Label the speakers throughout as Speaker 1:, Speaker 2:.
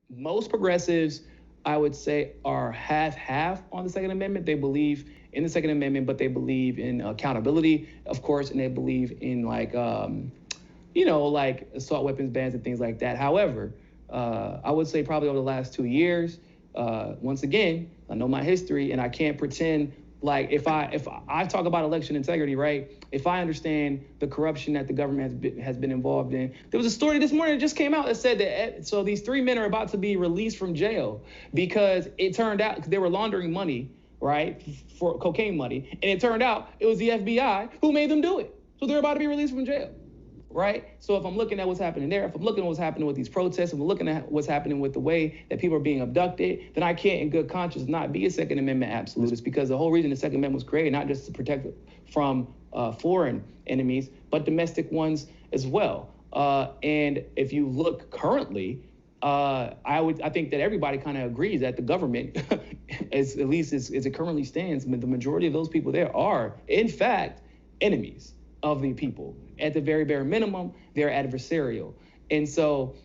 Speaker 1: most progressives, I would say, are half on the Second Amendment. They believe in the Second Amendment, but they believe in accountability, of course, and they believe in like assault weapons bans and things like that. However, I would say probably over the last 2 years, once again, I know my history, and I can't pretend like if I talk about election integrity, right? If I understand the corruption that the government has been involved in, there was a story this morning that just came out that said that so these 3 men are about to be released from jail because it turned out they were laundering money, right, for cocaine money, and it turned out it was the FBI who made them do it. So they're about to be released from jail. Right? So if I'm looking at what's happening there, if I'm looking at what's happening with these protests, if I'm looking at what's happening with the way that people are being abducted, then I can't in good conscience not be a Second Amendment absolutist, because the whole reason the Second Amendment was created, not just to protect from foreign enemies, but domestic ones as well. And if you look currently, I think that everybody kind of agrees that the government, at least as it currently stands, the majority of those people there are, in fact, enemies of the people. At the very bare minimum, they're adversarial. And so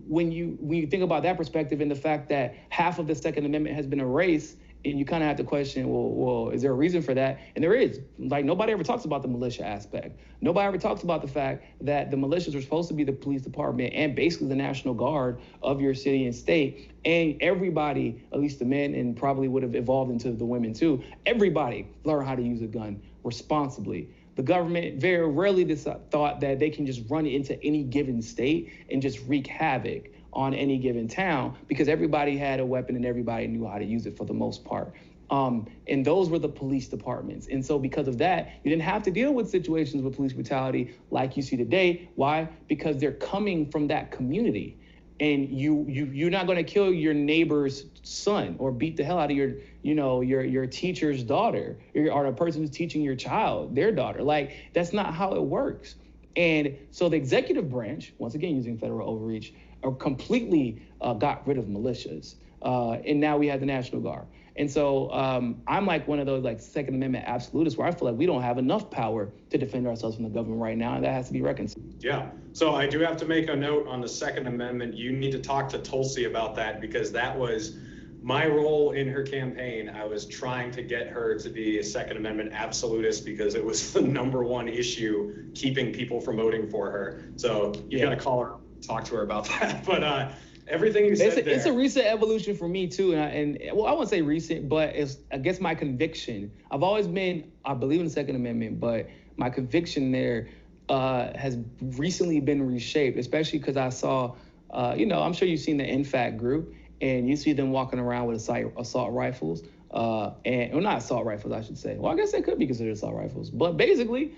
Speaker 1: when you think about that perspective and the fact that half of the Second Amendment has been erased, and you kind of have to question, well, is there a reason for that? And there is. Like, nobody ever talks about the militia aspect. Nobody ever talks about the fact that the militias are supposed to be the police department and basically the National Guard of your city and state. And everybody, at least the men, and probably would have evolved into the women too, everybody learn how to use a gun responsibly. The government very rarely thought that they can just run into any given state and just wreak havoc on any given town, because everybody had a weapon and everybody knew how to use it for the most part. And those were the police departments. And so because of that, you didn't have to deal with situations with police brutality like you see today. Why? Because they're coming from that community. And you're not going to kill your neighbor's son or beat the hell out of your teacher's daughter, or the person who's teaching your child, their daughter. Like, that's not how it works. And so the executive branch, once again using federal overreach, completely got rid of militias. And now we have the National Guard. And so I'm like one of those like Second Amendment absolutists where I feel like we don't have enough power to defend ourselves from the government right now, and that has to be reconciled.
Speaker 2: Yeah. So I do have to make a note on the Second Amendment. You need to talk to Tulsi about that, because that was my role in her campaign. I was trying to get her to be a Second Amendment absolutist because it was the #1 issue keeping people from voting for her. So you got to call her, talk to her about that. But everything you said
Speaker 1: it's a recent evolution for me too, and I won't say recent, but it's, I guess, my conviction. I believe in the Second Amendment, but my conviction there has recently been reshaped, especially because I saw, I'm sure you've seen the NFAC group, and you see them walking around with assault rifles, not assault rifles, I should say. Well, I guess they could be considered assault rifles, but basically,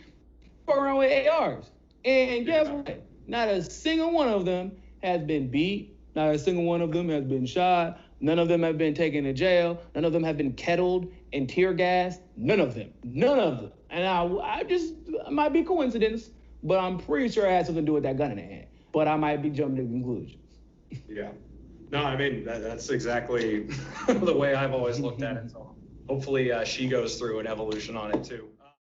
Speaker 1: walking around with ARs. And guess what? Not a single one of them has been beat. Not a single one of them has been shot. None of them have been taken to jail. None of them have been kettled and tear gassed. None of them. And it might be coincidence, but I'm pretty sure it had something to do with that gun in the hand. But I might be jumping to conclusions.
Speaker 2: Yeah. No, I mean, that's exactly the way I've always looked at it. So hopefully she goes through an evolution on it too.